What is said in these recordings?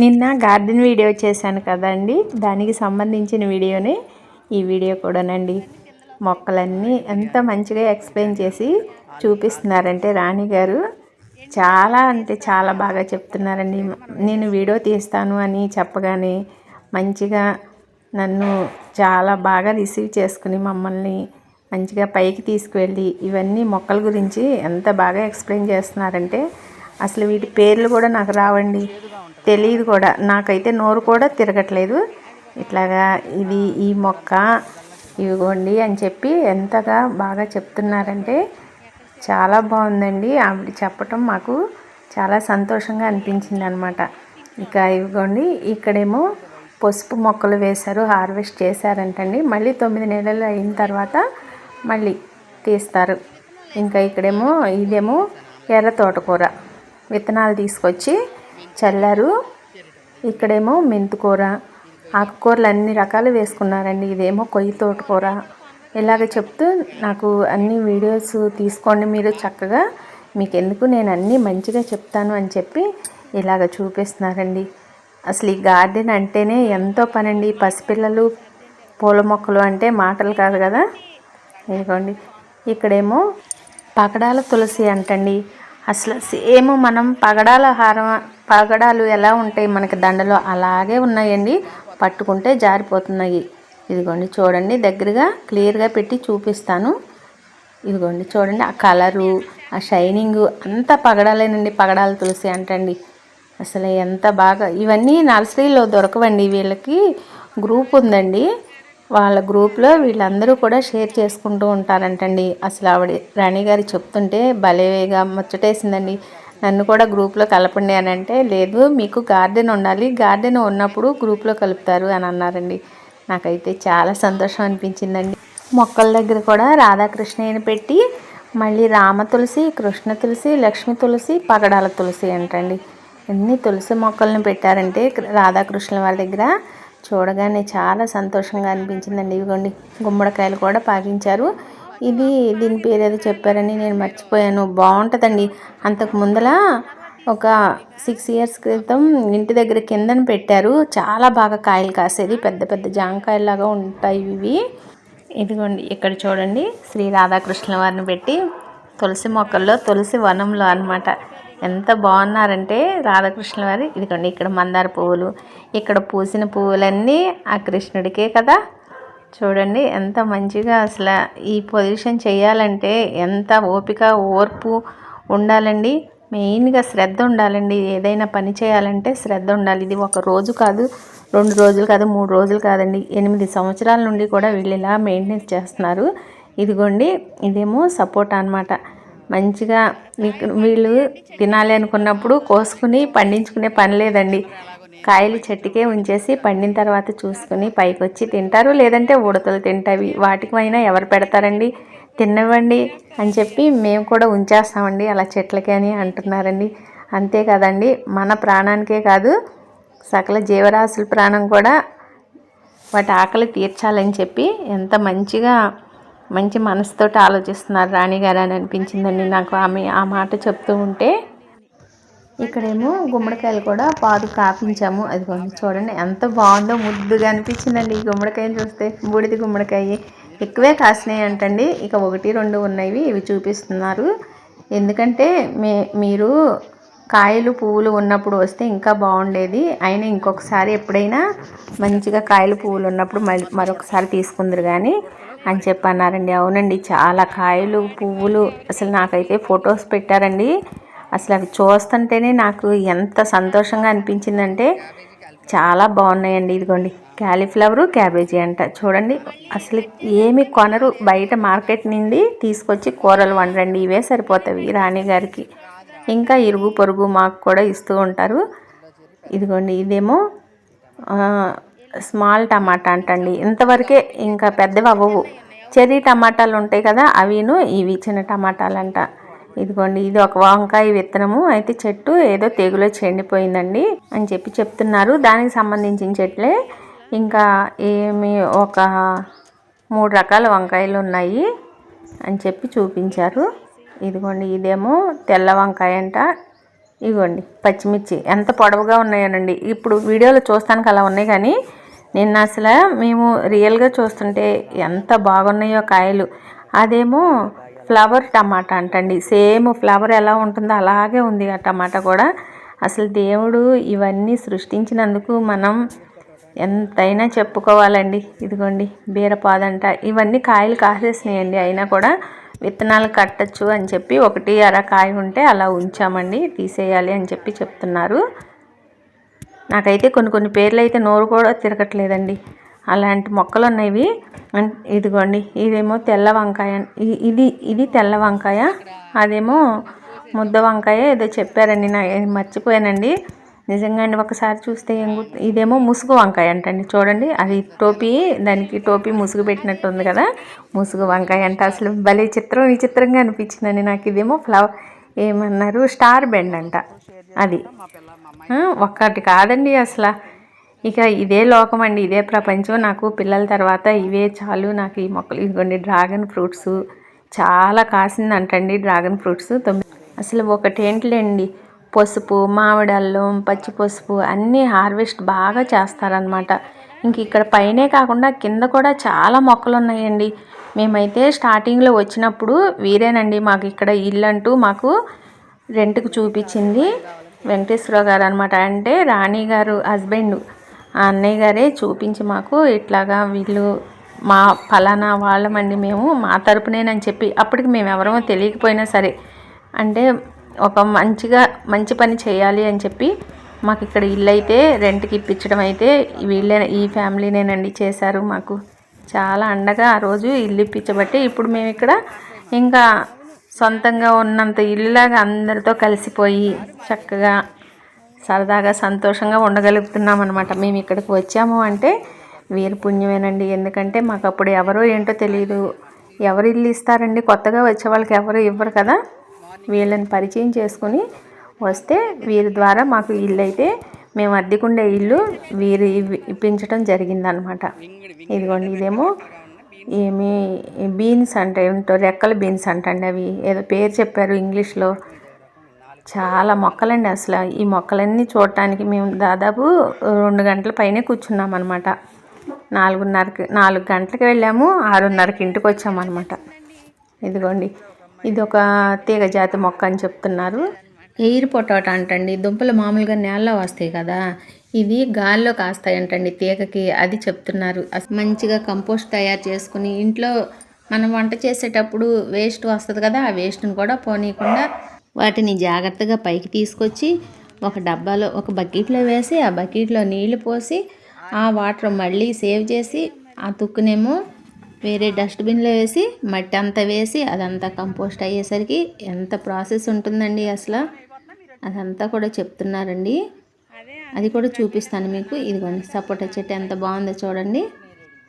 నిన్న garden video చేశాను కదండి, దానికి సంబంధించిన వీడియోనే ఈ వీడియో కూడానండి. మొక్కలన్నీ ఎంత మంచిగా ఎక్స్ప్లెయిన్ చేసి చూపిస్తున్నారంటే రాణి గారు చాలా అంటే చాలా బాగా చెప్తున్నారండి. నేను వీడియో తీస్తాను అని చెప్పగానే మంచిగా నన్ను చాలా బాగా రిసీవ్ చేసుకుని మమ్మల్ని మంచిగా పైకి తీసుకువెళ్ళి ఇవన్నీ మొక్కల గురించి ఎంత బాగా ఎక్స్ప్లెయిన్ చేస్తున్నారంటే అసలు వీటి పేర్లు కూడా నాకు రావండి, తెలియదు కూడా. నాకైతే నోరు కూడా తిరగట్లేదు. ఇట్లాగా ఇది ఈ మొక్క ఇవిగోండి అని చెప్పి ఎంతగా బాగా చెప్తున్నారంటే చాలా బాగుందండి. ఆవిడ చెప్పటం మాకు చాలా సంతోషంగా అనిపించింది అనమాట. ఇక ఇవిగోండి ఇక్కడేమో పసుపు మొక్కలు వేశారు, హార్వెస్ట్ చేశారంటండి. మళ్ళీ 9 నెలలు అయిన తర్వాత మళ్ళీ తీస్తారు. ఇంకా ఇక్కడేమో ఇదేమో ఎర్ర తోటకూర విత్తనాలు తీసుకొచ్చి చల్లారు. ఇక్కడేమో మెంతికూర, ఆకుకూరలు అన్ని రకాలు వేసుకున్నారండి. ఇదేమో కొయ్యి తోటకూర. ఇలాగ చెప్తూ నాకు అన్ని వీడియోస్ తీసుకోండి మీరు చక్కగా, మీకు ఎందుకు నేను అన్నీ మంచిగా చెప్తాను అని చెప్పి ఇలాగ చూపిస్తున్నారండి. అసలు ఈ గార్డెన్ అంటేనే ఎంతో పనండి. పసిపిల్లలు పూల మొక్కలు అంటే మాటలు కాదు కదా. ఇదిగోండి ఇక్కడేమో పగడాల తులసి అంటండి. అసలు సేమ్ మనం పగడాలు ఎలా ఉంటాయి మనకి దండలో అలాగే ఉన్నాయండి. పట్టుకుంటే జారిపోతున్నాయి. ఇదిగోండి చూడండి, దగ్గరగా క్లియర్గా పెట్టి చూపిస్తాను. ఇదిగోండి చూడండి, ఆ కలరు, ఆ షైనింగు అంతా పగడాలేనండి. పగడాల తులసి అంటండి. అసలు ఎంత బాగా, ఇవన్నీ నర్సరీలో దొరకవండి. వీళ్ళకి గ్రూప్ ఉందండి, వాళ్ళ గ్రూప్లో వీళ్ళందరూ కూడా షేర్ చేసుకుంటూ ఉంటారంటండి. అసలు ఆవిడ రాణి గారు చెప్తుంటే భలేగా ముచ్చటేసిందండి. నన్ను కూడా గ్రూప్లో కలపండి అని అంటే, లేదు మీకు గార్డెన్ ఉండాలి, గార్డెన్ ఉన్నప్పుడు గ్రూప్లో కలుపుతారు అని అన్నారండి. నాకైతే చాలా సంతోషం అనిపించిందండి. మొక్కల దగ్గర కూడా రాధాకృష్ణయ్యని పెట్టి మళ్ళీ రామ తులసి, కృష్ణ తులసి, లక్ష్మి తులసి, పగడాల తులసి అంటండి. ఎన్ని తులసి మొక్కలను పెట్టారంటే రాధాకృష్ణుల వారి దగ్గర చూడగానే చాలా సంతోషంగా అనిపించిందండి. ఇదిగోండి గుమ్మడికాయలు కూడా పాకించారు. దీని పేరు ఏదో చెప్పారని నేను మర్చిపోయాను. బాగుంటుందండి. అంతకు ముందల ఒక 6 years క్రితం ఇంటి దగ్గర కిందన పెట్టారు. చాలా బాగా కాయలు కాసేది, పెద్ద పెద్ద జాంకాయలాగా ఉంటాయి ఇవి. ఇదిగోండి ఇక్కడ చూడండి, శ్రీ రాధాకృష్ణ వారిని పెట్టి తులసి మొక్కల్లో తులసి వనంలో అనమాట. ఎంత బాగున్నారంటే రాధాకృష్ణ వారు. ఇదిగోండి ఇక్కడ మందార పువ్వులు, ఇక్కడ పూసిన పువ్వులన్నీ ఆ కృష్ణుడికే కదా. చూడండి ఎంత మంచిగా. అసలు ఈ పొజిషన్ చేయాలంటే ఎంత ఓపిక ఓర్పు ఉండాలండి. మెయిన్గా శ్రద్ధ ఉండాలండి. ఏదైనా పని చేయాలంటే శ్రద్ధ ఉండాలి. ఇది ఒక రోజు కాదు, 2 రోజులు కాదు, 3 రోజులు కాదండి, 8 సంవత్సరాల నుండి కూడా వీళ్ళు ఇలా మెయింటెనెన్స్ చేస్తున్నారు. ఇదిగోండి ఇదేమో సపోటా అనమాట. మంచిగా వీళ్ళు తినాలి అనుకున్నప్పుడు కోసుకుని పండించుకునే పని లేదండి. కాయలు చెట్టుకే ఉంచేసి పండిన తర్వాత చూసుకుని పైకి వచ్చి తింటారు, లేదంటే ఉడతలు తింటావి. వాటికైనా ఎవరు పెడతారండి, తినవండి అని చెప్పి మేము కూడా ఉంచేస్తామండి అలా చెట్లకి అని అంటున్నారండి. అంతే కదండి, మన ప్రాణానికే కాదు సకల జీవరాశుల ప్రాణం కూడా వాటి ఆకలి తీర్చాలని చెప్పి ఎంత మంచిగా మంచి మనసుతోటి ఆలోచిస్తున్నారు రాణిగారు అని అనిపించిందండి నాకు ఆ మాట చెప్తూ ఉంటే. ఇక్కడేమో గుమ్మడికాయలు కూడా పాదు కాపించాము. అది కొంచెం చూడండి ఎంత బాగుందో, ముద్దుగా అనిపించిందండి ఈ గుమ్మడికాయని చూస్తే. బూడిది గుమ్మడికాయ ఎక్కువే కాసినాయి అంటండి. ఇక 1, 2 ఉన్నాయి, ఇవి చూపిస్తున్నారు. ఎందుకంటే మీరు కాయలు పువ్వులు ఉన్నప్పుడు వస్తే ఇంకా బాగుండేది. అయినా ఇంకొకసారి ఎప్పుడైనా మంచిగా కాయలు పువ్వులు ఉన్నప్పుడు మరొకసారి తీసుకుందరు కానీ అని చెప్పి అన్నారండి. అవునండి, చాలా కాయలు పువ్వులు. అసలు నాకైతే ఫొటోస్ పెట్టారండి. అసలు అవి చూస్తుంటేనే నాకు ఎంత సంతోషంగా అనిపించిందంటే చాలా బాగున్నాయండి. ఇదిగోండి క్యాలీఫ్లవరు, క్యాబేజీ అంట. చూడండి అసలు ఏమి కొనరు, బయట మార్కెట్ నుండి తీసుకొచ్చి కూరలు వండండి, ఇవే సరిపోతాయి రాణి గారికి. ఇంకా ఇరుగు పొరుగు మాకు కూడా ఇస్తూ ఉంటారు. ఇదిగోండి ఇదేమో స్మాల్ టమాటా అంటండి. ఇంతవరకే, ఇంకా పెద్దవి అవ్వవు. చెర్రీ టమాటాలు ఉంటాయి కదా, అవిను ఇవి చిన్న టమాటాలంట. ఇదిగోండి ఇది ఒక వంకాయ విత్తనము. అయితే చెట్టు ఏదో తెగులో చెండిపోయిందండి అని చెప్పి చెప్తున్నారు. దానికి సంబంధించిన చెట్లే. ఇంకా ఒక 3 రకాల వంకాయలు ఉన్నాయి అని చెప్పి చూపించారు. ఇదిగోండి ఇదేమో తెల్ల వంకాయ అంట. ఇదిగోండి పచ్చిమిర్చి ఎంత పొడవుగా ఉన్నాయోనండి. ఇప్పుడు వీడియోలో చూస్తానికి అలా ఉన్నాయి, కానీ నిన్న అసలు మేము రియల్గా చూస్తుంటే ఎంత బాగున్నాయో కాయలు. అదేమో ఫ్లవర్ టమాటా అంటండి, సేమ్ ఫ్లవర్ ఎలా ఉంటుందో అలాగే ఉంది ఆ టమాటా కూడా. అసలు దేవుడు ఇవన్నీ సృష్టించినందుకు మనం ఎంతైనా చెప్పుకోవాలండి. ఇదిగోండి బీరపాదంట, ఇవన్నీ కాయలు కాసేసినాయండి, అయినా కూడా విత్తనాలు కట్టచ్చు అని చెప్పి ఒకటి కాయ ఉంటే అలా ఉంచామండి, తీసేయాలి అని చెప్పి చెప్తున్నారు. నాకైతే కొన్ని పేర్లు అయితే నోరు కూడా తిరగట్లేదండి, అలాంటి మొక్కలు ఉన్నాయి. ఇదిగోండి ఇదేమో తెల్ల వంకాయ, ఇది తెల్ల వంకాయ, అదేమో ముద్ద వంకాయ ఏదో చెప్పారండి, నా మర్చిపోయానండి నిజంగా అండి. ఒకసారి చూస్తే ఇదేమో ముసుగు వంకాయ అంటండి, చూడండి అది టోపీ, దానికి టోపీ ముసుగు పెట్టినట్టు ఉంది కదా, ముసుగు వంకాయ అంట. అసలు భలే విచిత్రంగా అనిపించిందండి నాకు. ఇదేమో ఫ్లవర్ ఏమన్నారు, స్టార్ బెండ్ అంట, అది ఒక్కటి కాదండి అసలు. ఇక ఇదే లోకం అండి, ఇదే ప్రపంచం. నాకు పిల్లల తర్వాత ఇవే చాలు నాకు ఈ మొక్కలు. ఇదిగోండి డ్రాగన్ ఫ్రూట్స్ చాలా కాసిందంటండి, డ్రాగన్ ఫ్రూట్స్ అసలు ఒకటేంటిలేండి, పసుపు, మామిడి అల్లం, పచ్చి పసుపు అన్నీ హార్వెస్ట్ బాగా చేస్తారనమాట. ఇంక ఇక్కడ పైనే కాకుండా కింద కూడా చాలా మొక్కలు ఉన్నాయండి. మేమైతే స్టార్టింగ్లో వచ్చినప్పుడు వీరేనండి మాకు ఇక్కడ ఇల్లు అంటూ మాకు రెంట్కి చూపించింది, వెంకటేశ్వర గారు అనమాట. అంటే రాణి గారు హస్బెండ్, ఆ అన్నయ్య గారే చూపించి మాకు ఇట్లాగా వీళ్ళు మా ఫలానా వాళ్ళమండి, మేము మా తరపునేనని చెప్పి, అప్పటికి మేము ఎవరమో తెలియకపోయినా సరే, అంటే ఒక మంచి పని చేయాలి అని చెప్పి మాకు ఇక్కడ ఇల్లు అయితే రెంట్కి ఇప్పించడం అయితే ఈ ఫ్యామిలీనేనండి చేశారు. మాకు చాలా అండగా ఆ రోజు ఇల్లు ఇప్పించబట్టి ఇప్పుడు మేము ఇక్కడ ఇంకా సొంతంగా ఉన్నంత ఇల్లులాగా అందరితో కలిసిపోయి చక్కగా సరదాగా సంతోషంగా ఉండగలుగుతున్నాం అనమాట. మేము ఇక్కడికి వచ్చాము అంటే వీరి పుణ్యమేనండి. ఎందుకంటే మాకు అప్పుడు ఎవరో ఏంటో తెలియదు, ఎవరు ఇల్లు ఇస్తారండి, కొత్తగా వచ్చే వాళ్ళకి ఎవరు ఇవ్వరు కదా. వీళ్ళని పరిచయం చేసుకుని వస్తే వీరి ద్వారా మాకు ఇల్లు అయితే, మేము అద్దెకుండే ఇల్లు వీరు ఇప్పించడం జరిగిందనమాట. ఇదిగోండి ఇదేమో ఏమి బీన్స్ అంటే ఏంటో, రెక్కల బీన్స్ అంటండి, అవి ఏదో పేరు చెప్పారు ఇంగ్లీష్లో. చాలా మొక్కలండి అసలు. ఈ మొక్కలన్నీ చూడటానికి మేము దాదాపు 2 గంటల పైనే కూర్చున్నాం అనమాట. 4 గంటలకు వెళ్ళాము, 6:30కి ఇంటికి వచ్చామన్నమాట. ఇదిగోండి ఇది ఒక తీగ జాతి మొక్క అని చెప్తున్నారు. ఎయిర్ పొటాటో అంటండి, దుంపలు మామూలుగా నేలలో వస్తాయి కదా, ఇది గాల్లో కాస్తాయంటండి తీగకి, అది చెప్తున్నారు. మంచిగా కంపోస్ట్ తయారు చేసుకుని ఇంట్లో మనం వంట చేసేటప్పుడు వేస్ట్ వస్తుంది కదా, ఆ వేస్ట్ని కూడా పోనీయకుండా వాటిని జాగ్రత్తగా పైకి తీసుకొచ్చి ఒక డబ్బాలో ఒక బకెట్లో వేసి, ఆ బకెట్లో నీళ్లు పోసి, ఆ వాటర్ మళ్ళీ సేవ్ చేసి, ఆ తుక్కునేమో వేరే డస్ట్బిన్లో వేసి మట్టి అంతా వేసి అదంతా కంపోస్ట్ అయ్యేసరికి ఎంత ప్రాసెస్ ఉంటుందండి అసలు. అదంతా కూడా చెప్తున్నారండి, అది కూడా చూపిస్తాను మీకు. ఇదిగోండి సపోటా చెట్టు ఎంత బాగుందో చూడండి.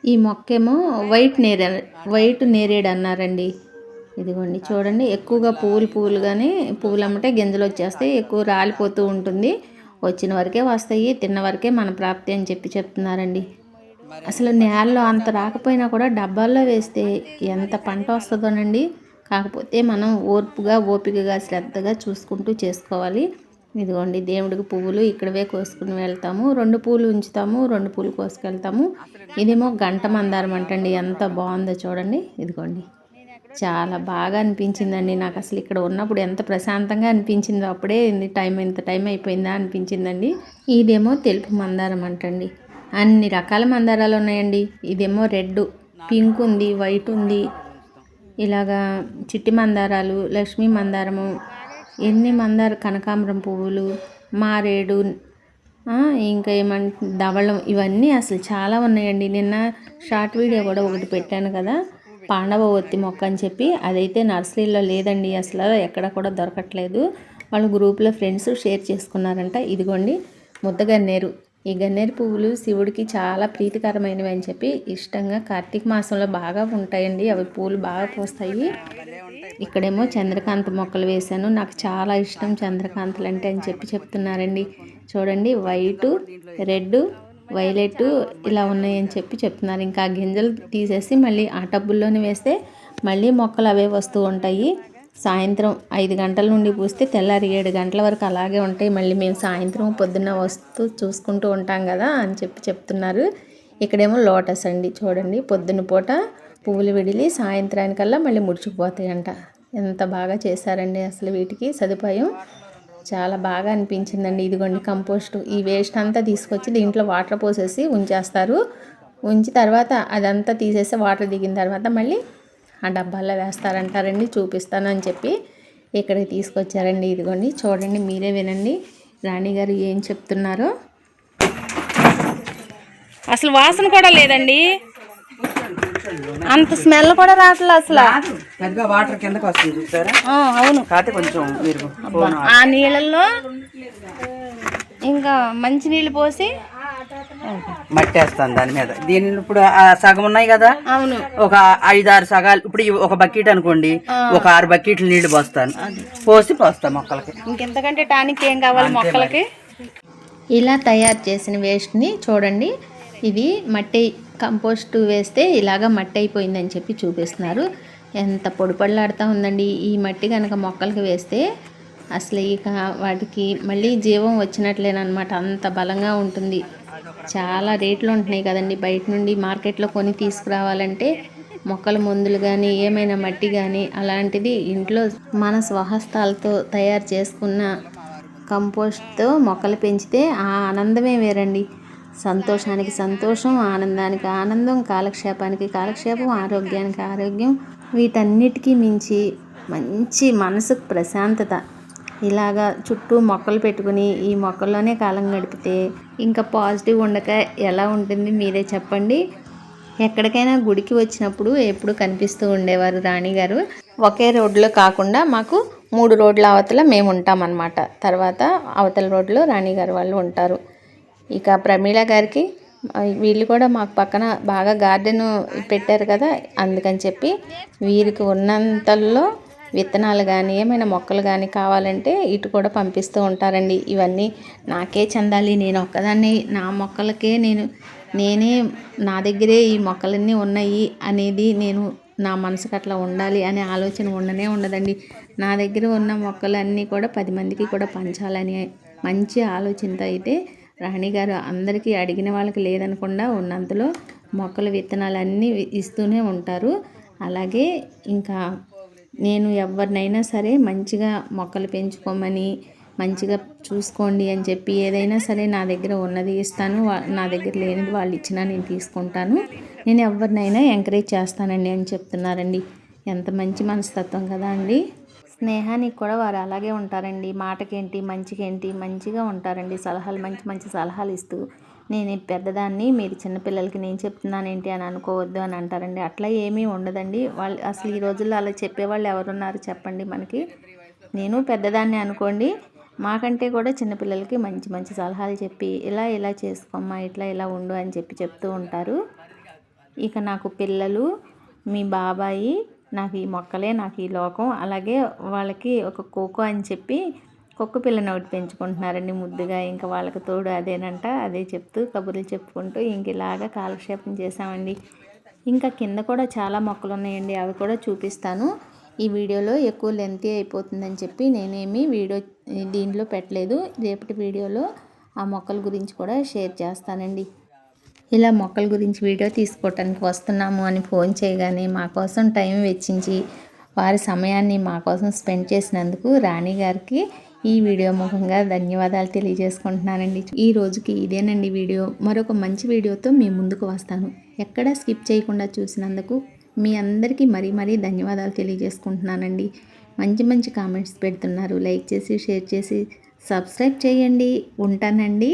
ఈ మొక్కేమో వైట్ నేరేడు అన్నారండి. ఇదిగోండి చూడండి, ఎక్కువగా పువ్వులుగానే పువ్వులు అమ్మటే గింజలు వచ్చేస్తాయి, ఎక్కువ రాలిపోతూ ఉంటుంది. వచ్చిన వరకే వస్తాయి, తిన్న వరకే మన ప్రాప్తి అని చెప్పి చెప్తున్నారండి. అసలు నేలలో అంత రాకపోయినా కూడా డబ్బాల్లో వేస్తే ఎంత పంట వస్తుందోనండి. కాకపోతే మనం ఓపికగా శ్రద్ధగా చూసుకుంటూ చేసుకోవాలి. ఇదిగోండి దేవుడికి పువ్వులు ఇక్కడవే కోసుకుని వెళ్తాము, 2 పూలు ఉంచుతాము, 2 పూలు కోసుకెళ్తాము. ఇదేమో గంట మందారం అంటండి, ఎంత బాగుందో చూడండి. ఇదిగోండి చాలా బాగా అనిపించిందండి నాకు. అసలు ఇక్కడ ఉన్నప్పుడు ఎంత ప్రశాంతంగా అనిపించిందో, అప్పుడే ఇంత టైం అయిపోయిందా అనిపించిందండి. ఇదేమో తెలుపు మందారం అంటండి, అన్ని రకాల మందారాలు ఉన్నాయండి. ఇదేమో రెడ్, పింక్ ఉంది, వైట్ ఉంది, ఇలాగా చిట్టి మందారాలు, లక్ష్మీ మందారము, ఎన్ని కనకాంబరం పువ్వులు, మారేడు, ఇంకా ధవళం, ఇవన్నీ అసలు చాలా ఉన్నాయండి. నిన్న షార్ట్ వీడియో కూడా ఒకటి పెట్టాను కదా, పాండవ ఒత్తి మొక్క అని చెప్పి, అదైతే నర్సరీలో లేదండి, అసలు ఎక్కడ కూడా దొరకట్లేదు. వాళ్ళు గ్రూప్లో ఫ్రెండ్స్ షేర్ చేసుకున్నారంట. ఇదిగోండి ముద్దగన్నేరు, ఈ గన్నేరు పువ్వులు శివుడికి చాలా ప్రీతికరమైనవి అని చెప్పి ఇష్టంగా కార్తీక మాసంలో బాగా ఉంటాయండి, అవి పూలు బాగా పూస్తాయి. ఇక్కడేమో చంద్రకాంత మొక్కలు వేశాను, నాకు చాలా ఇష్టం చంద్రకాంతలు అంటే అని చెప్పి చెప్తున్నారండి. చూడండి వైట్, రెడ్, వైలెట్ ఇలా ఉన్నాయని చెప్పి చెప్తున్నారు. ఇంకా గింజలు తీసేసి మళ్ళీ ఆ టబ్బుల్లోనే వేస్తే మళ్ళీ మొక్కలు అవే వస్తూ ఉంటాయి. సాయంత్రం 5 గంటల నుండి పూస్తే తెల్లారి 7 గంటల వరకు అలాగే ఉంటాయి. మళ్ళీ మేము సాయంత్రం పొద్దున్న వస్తూ చూసుకుంటూ ఉంటాం కదా అని చెప్తున్నారు. ఇక్కడేమో లోటస్ అండి, చూడండి పొద్దున్న పూట పువ్వులు విడిలి సాయంత్రానికల్లా మళ్ళీ ముడుచుకుపోతాయంట. ఎంత బాగా చేశారండి అసలు వీటికి సదుపాయం. చాలా బాగా అనిపించిందండి. ఇదిగోండి కంపోస్ట్, ఈ వేస్ట్ అంతా తీసుకొచ్చి దీంట్లో వాటర్ పోసేసి ఉంచేస్తారు. ఉంచి తర్వాత అదంతా తీసేసి వాటర్ దిగిన తర్వాత మళ్ళీ ఆ డబ్బాల్లో వేస్తారంటారండి. చూపిస్తాను అని చెప్పి ఇక్కడికి తీసుకొచ్చారండి. ఇదిగోండి చూడండి, మీరే వినండి రాణి గారు ఏం చెప్తున్నారో. అసలు వాసన కూడా లేదండి, అంత స్మెల్ కూడా రావట్లేదు అసలు. పెద్దగా వాటర్ కిందకి వస్తుంది చూసారా? అవును, కాకపోతే కొంచెం మీరు ఆ నీళ్ళల్లో ఇంకా మంచి నీళ్ళు పోసి మట్టేస్తాను దాని మీద. దీని ఇప్పుడు ఆ సగం ఉన్నాయి కదా, అవును ఒక 5-6 సగాలు. ఇప్పుడు ఒక బకెట్ అనుకోండి, ఒక 6 బకెట్లు నీళ్లు పోస్తాను. పోస్తాను మొక్కలకి. ఇంకెంతకంటే టానిక్ ఏం కావాలి మొక్కలకి. ఇలా తయారు చేసిన వేస్ట్ని చూడండి, ఇది మట్టి కంపోస్ట్ వేస్తే ఇలాగ మట్టి అయిపోయిందని చెప్పి చూపిస్తున్నారు. ఎంత పొడిపడలాడుతూ ఉందండి. ఈ మట్టి కనుక మొక్కలకి వేస్తే అసలు ఇక వాటికి మళ్ళీ జీవం వచ్చినట్లేనమాట, అంత బలంగా ఉంటుంది. చాలా రేట్లు ఉంటున్నాయి కదండి బయట నుండి మార్కెట్లో కొని తీసుకురావాలంటే. మొక్కల మందులు కానీ ఏమైనా మట్టి కానీ అలాంటిది ఇంట్లో మన స్వహస్తాలతో తయారు చేసుకున్న కంపోస్ట్తో మొక్కలు పెంచితే ఆ ఆనందమే వేరండి. సంతోషానికి సంతోషం, ఆనందానికి ఆనందం, కాలక్షేపానికి కాలక్షేపం, ఆరోగ్యానికి ఆరోగ్యం, వీటన్నిటికీ మించి మంచి మనసుకు ప్రశాంతత. ఇలాగా చుట్టూ మొక్కలు పెట్టుకుని ఈ మొక్కల్లోనే కాలం గడిపితే ఇంకా పాజిటివ్ ఉండక ఎలా ఉంటుంది మీరే చెప్పండి. ఎక్కడికైనా గుడికి వచ్చినప్పుడు ఎప్పుడు కనిపిస్తూ ఉండేవారు రాణి గారు. ఒకే రోడ్లో కాకుండా మాకు 3 రోడ్ల అవతల మేము ఉంటామన్నమాట. తర్వాత అవతల రోడ్లో రాణి గారు వాళ్ళు ఉంటారు. ఇక ప్రమీల గారికి వీళ్ళు కూడా మాకు పక్కన బాగా గార్డెన్ పెట్టారు కదా, అందుకని చెప్పి వీరికి ఉన్నంతల్లో విత్తనాలు కానీ ఏమైనా మొక్కలు కానీ కావాలంటే ఇటు కూడా పంపిస్తూ ఉంటారండి. ఇవన్నీ నాకే చెందాలి, నేను ఒక్కదాన్ని నా మొక్కలకే నేనే నా దగ్గరే ఈ మొక్కలన్నీ ఉన్నాయి అనేది నా మనసుకు అట్లా ఉండాలి అనే ఆలోచన ఉండనే ఉండదండి. నా దగ్గర ఉన్న మొక్కలన్నీ కూడా 10 మందికి కూడా పంచాలనే మంచి ఆలోచనతో అయితే రాణి గారు అందరికీ అడిగిన వాళ్ళకి లేదనకుండా ఉన్నంతలో మొక్కల విత్తనాలన్నీ ఇస్తూనే ఉంటారు. అలాగే ఇంకా నేను ఎవరినైనా సరే మంచిగా మొక్కలు పెంచుకోమని, మంచిగా చూసుకోండి అని చెప్పి ఏదైనా సరే నా దగ్గర ఉన్నది ఇస్తాను, నా దగ్గర లేనిది వాళ్ళు ఇచ్చినా నేను తీసుకుంటాను. నేను ఎవరినైనా ఎంకరేజ్ చేస్తానండి అని చెప్తున్నారండి. ఎంత మంచి మనస్తత్వం కదా అండి. స్నేహానికి కూడా వారు అలాగే ఉంటారండి. మాటకేంటి మంచికేంటి మంచిగా ఉంటారండి. సలహాలు మంచి మంచి సలహాలు ఇస్తూ, నేను పెద్దదాన్ని మీరు చిన్నపిల్లలకి నేను చెప్తున్నానేంటి అని అనుకోవద్దు అని అంటారండి. అట్లా ఏమీ ఉండదండి. వాళ్ళు అసలు ఈ రోజుల్లో అలా చెప్పేవాళ్ళు ఎవరున్నారు చెప్పండి మనకి. నేను పెద్దదాన్ని అనుకోండి, మాకంటే కూడా చిన్నపిల్లలకి మంచి మంచి సలహాలు చెప్పి ఇలా చేసుకోమ్మా, ఇలా ఉండు అని చెప్తూ ఉంటారు. ఇక నాకు పిల్లలు, మీ బాబాయి, నాకు ఈ మొక్కలే నాకు ఈ లోకం. అలాగే వాళ్ళకి ఒక కోకో అని చెప్పి కుక్క పిల్లని ఒకటి పెంచుకుంటున్నారండి ముద్దుగా. ఇంకా వాళ్ళకి తోడు అదేనంట. అదే చెప్తూ కబుర్లు చెప్పుకుంటూ ఇంక ఇలాగా కాలక్షేపం చేసామండి. ఇంకా కింద కూడా చాలా మొక్కలు ఉన్నాయండి, అవి కూడా చూపిస్తాను. ఈ వీడియోలో ఎక్కువ లెంతీ అయిపోతుందని చెప్పి నేనేమి దీంట్లో పెట్టలేదు. రేపటి వీడియోలో ఆ మొక్కల గురించి కూడా షేర్ చేస్తానండి. ఇలా మొక్కల గురించి వీడియో తీసుకోవటానికి వస్తున్నాము అని ఫోన్ చేయగానే మా కోసం టైం వెచ్చించి వారి సమయాన్ని మా కోసం స్పెండ్ చేసినందుకు రాణి గారికి ఈ వీడియో ముఖంగా ధన్యవాదాలు తెలియజేసుకుంటున్నానండి. ఈ రోజుకి ఇదేనండి వీడియో. మరొక మంచి వీడియోతో మీ ముందుకు వస్తాను. ఎక్కడా స్కిప్ చేయకుండా చూసినందుకు మీ అందరికీ మరీ ధన్యవాదాలు తెలియజేసుకుంటున్నానండి. మంచి మంచి కామెంట్స్ పెడుతున్నారు. లైక్ చేసి షేర్ చేసి సబ్స్క్రైబ్ చేయండి. ఉంటానండి.